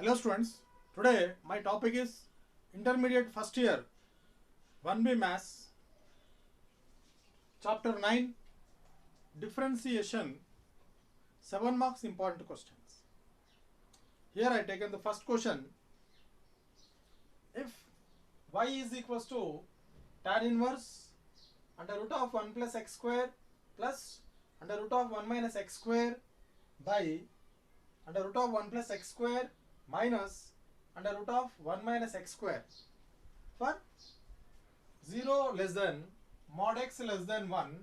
Hello students, today my topic is intermediate first year 1B Maths chapter 9 differentiation 7 marks important questions. Here I taken the first question. If y is equals to tan inverse under root of 1 plus x square plus under root of 1 minus x square by under root of 1 plus x square minus under root of 1 minus x square for 0 less than mod x less than 1,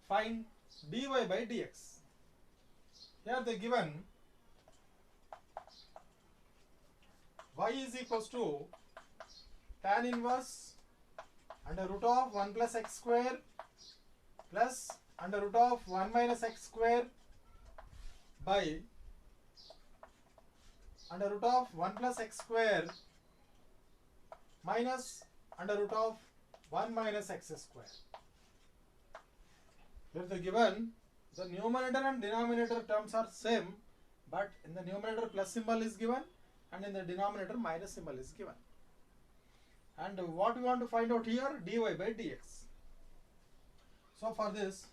find dy by dx. Here they given y is equals to tan inverse under root of 1 plus x square plus under root of 1 minus x square by under root of 1 plus x square minus under root of 1 minus x square. Here they given the numerator and denominator terms are same, but in the numerator plus symbol is given and in the denominator minus symbol is given. And what we want to find out here, dy by dx. So for this,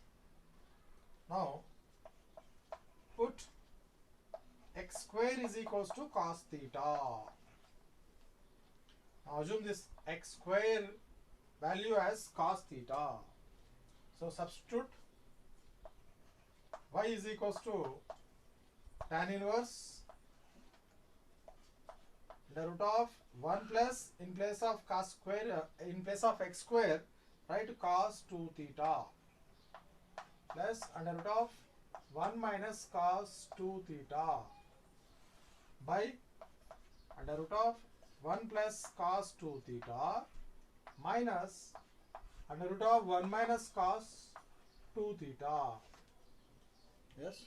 now put x square is equals to cos theta. Now assume this x square value as cos theta. So substitute y is equals to tan inverse the root of 1 plus in place of cos square in place of x square write cos 2 theta plus under root of 1 minus cos 2 theta by under root of 1 plus cos 2 theta minus under root of 1 minus cos 2 theta. Yes.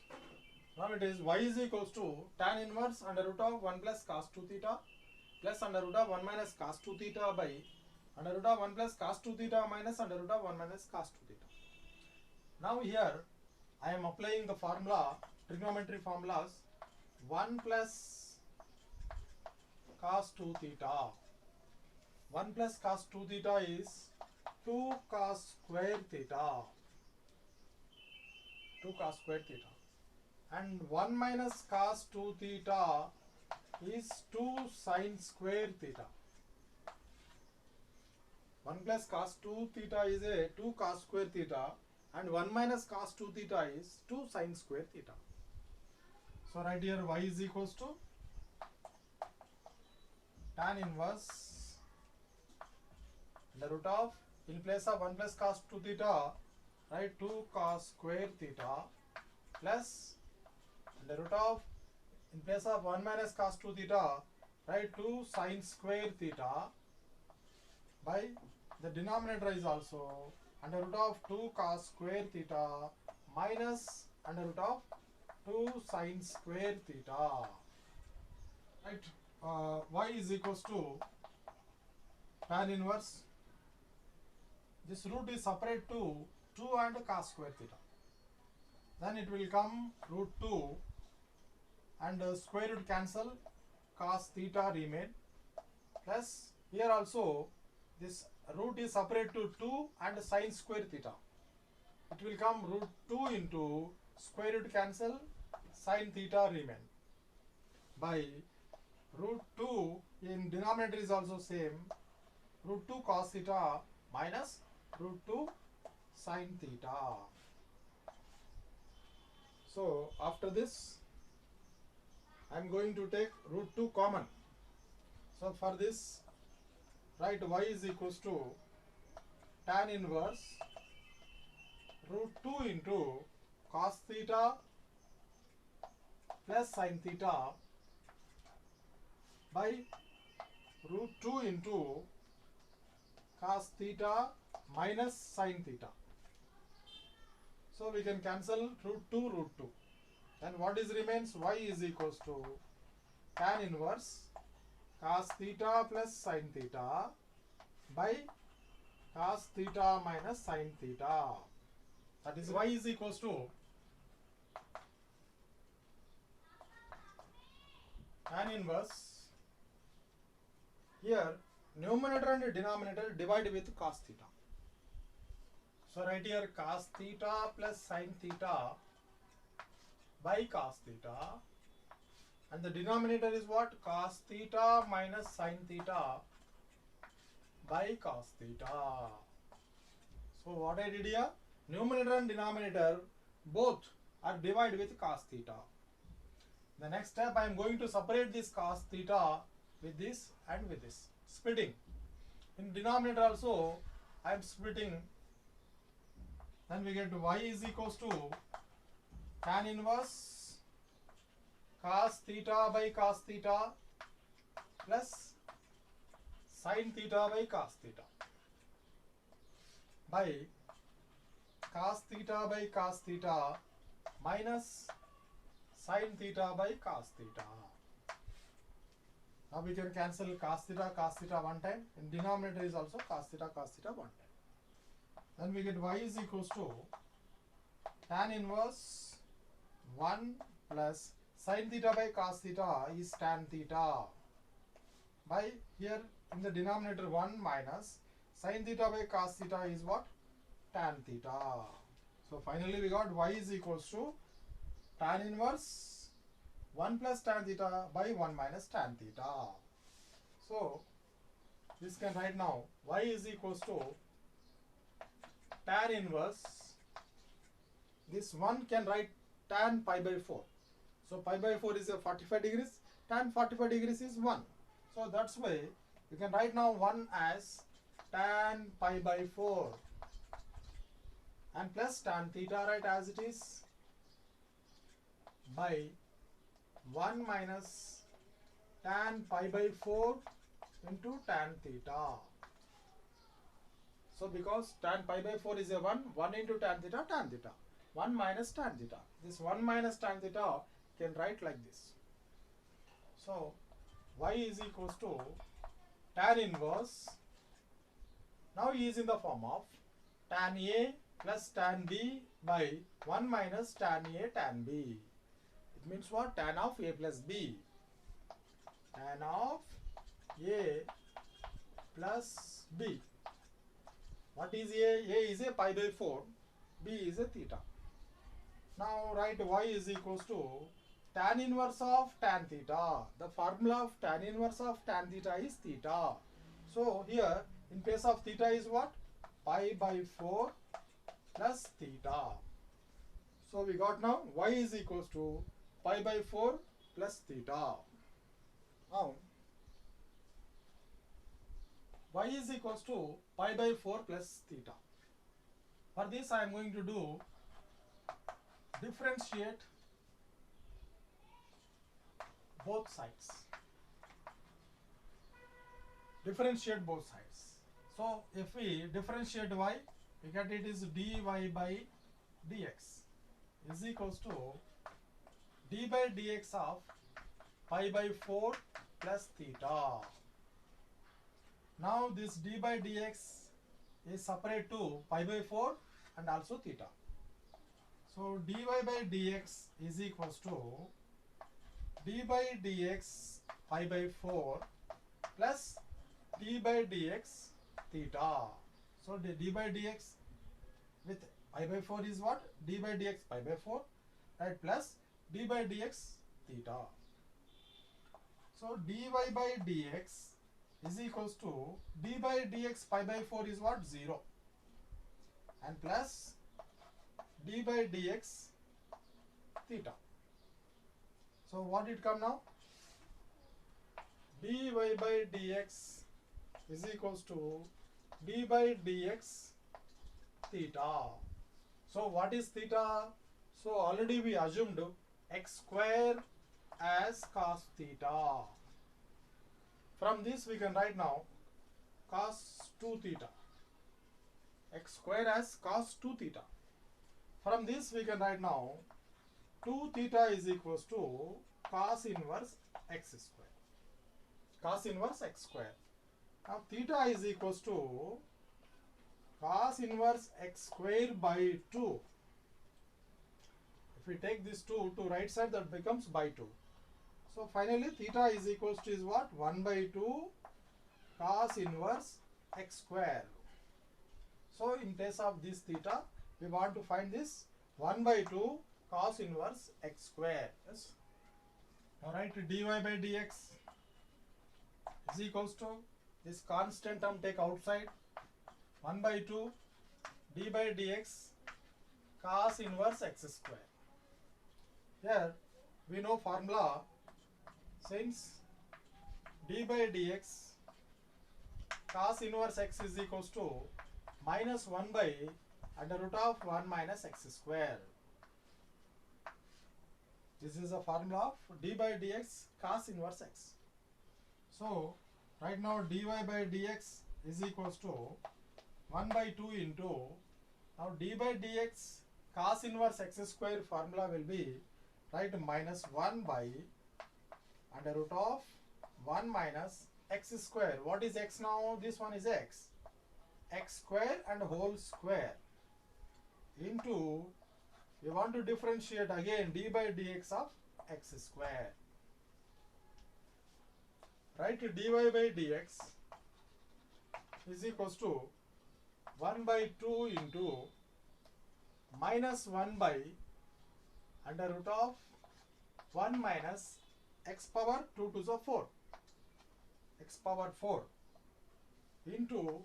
Now it is y is equals to tan inverse under root of 1 plus cos 2 theta plus under root of 1 minus cos 2 theta by under root of 1 plus cos 2 theta minus under root of 1 minus cos 2 theta. Now here I am applying the formula, trigonometry formulas. 1 plus cos 2 theta. 1 plus cos 2 theta is 2 cos square theta. 2 cos square theta. And 1 minus cos 2 theta is 2 sin square theta. 1 plus cos 2 theta is a 2 cos square theta and 1 minus cos 2 theta is 2 sin square theta. So right here y is equals to tan inverse the root of in place of 1 plus cos 2 theta write 2 cos square theta plus the root of in place of 1 minus cos 2 theta write 2 sin square theta by the denominator is also under root of 2 cos square theta minus under root of 2 sin square theta. Right. Y is equals to tan inverse. This root is separate to 2 and cos square theta. Then it will come root 2 and square root cancel, cos theta remain, plus here also this root is separate to 2 and sin square theta. It will come root 2 into square root cancel, sin theta remain by root 2 in denominator is also same, root 2 cos theta minus root 2 sin theta. So after this I am going to take root 2 common. So for this write y is equals to tan inverse root 2 into cos theta plus sin theta by root 2 into cos theta minus sin theta. So we can cancel root 2. Then what is remains? Y is equals to tan inverse cos theta plus sin theta by cos theta minus sin theta. That is y is equals to tan inverse, here numerator and denominator divide with cos theta. So right here cos theta plus sin theta by cos theta, and the denominator is what? Cos theta minus sin theta by cos theta. So what I did here, numerator and denominator both are divided with cos theta. The next step, I am going to separate this cos theta with this and with this, splitting. In denominator also I am splitting, then we get y is equals to tan inverse cos theta by cos theta plus sin theta by cos theta by cos theta by cos theta minus sin theta by cos theta. Now we can cancel cos theta one time. In denominator is also cos theta one time. Then we get y is equals to tan inverse 1 plus sin theta by cos theta is tan theta by, here in the denominator 1 minus sin theta by cos theta is what? Tan theta. So finally we got y is equals to tan inverse 1 plus tan theta by 1 minus tan theta. So this can write now y is equals to tan inverse, this 1 can write tan pi by 4. So pi by 4 is a 45 degrees, tan 45 degrees is 1. So that's why you can write now 1 as tan pi by 4 and plus tan theta, right, as it is, by 1 minus tan pi by 4 into tan theta. So because tan pi by 4 is a 1 into tan theta, 1 minus tan theta. This 1 minus tan theta can write like this. So y is equals to tan inverse, now he is in the form of tan A plus tan B by 1 minus tan A tan B. It means what? Tan of A plus B. Tan of A plus B. What is A? A is a pi by 4, B is a theta. Now write y is equals to tan inverse of tan theta. The formula of tan inverse of tan theta is theta. So here in place of theta is what? Pi by 4 plus theta. So we got now y is equals to pi by 4 plus theta. Now y is equals to pi by 4 plus theta. For this I am going to do differentiate both sides. Differentiate both sides. So if we differentiate y, we get it is dy by dx is equals to d by dx of pi by 4 plus theta. Now this d by dx is separate to pi by 4 and also theta. So dy by dx is equals to d by dx pi by 4 plus d by dx theta. So the d by dx with pi by 4 is what? D by dx pi by 4, right, plus d by dx theta. So dy by dx is equals to d by dx pi by 4 is what? 0, and plus d by dx theta. So what did come now? dy by dx is equals to d by dx theta. So what is theta? So already we assumed x square as cos theta. From this we can write now cos 2 theta. X square as cos 2 theta. From this we can write now 2 theta is equals to cos inverse x square. Cos inverse x square. Now theta is equals to cos inverse x square by 2. If we take this 2 to right side, that becomes by 2. So finally theta is equals to is what? 1 by 2 cos inverse x square. So in place of this theta, we want to find this 1 by 2 cos inverse x square. Yes. Now write dy by dx is equals to this constant term take outside, 1 by 2 d by dx cos inverse x square. Here we know formula, since d by dx cos inverse x is equals to minus 1 by under root of 1 minus x square. This is a formula of d by dx cos inverse x. So right now dy by dx is equals to 1 by 2 into, now d by dx cos inverse x square formula will be, right, minus 1 by under root of 1 minus x square. What is x now? This one is x. X square and whole square into, we want to differentiate again d by dx of x square. Right, dy by dx is equals to 1 by 2 into minus 1 by under root of 1 minus x power 2 to the 4, x power 4 into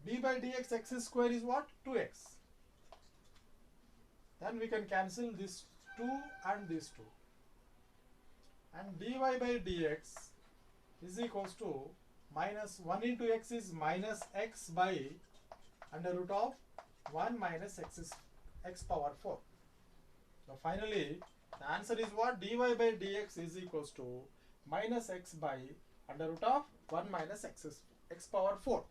d by dx x square is what? 2x. Then we can cancel this 2 and this 2. And dy by dx is equals to minus 1 into x is minus x by under root of 1 minus x power 4. So finally the answer is what? Dy by dx is equals to minus x by under root of 1 minus x power 4.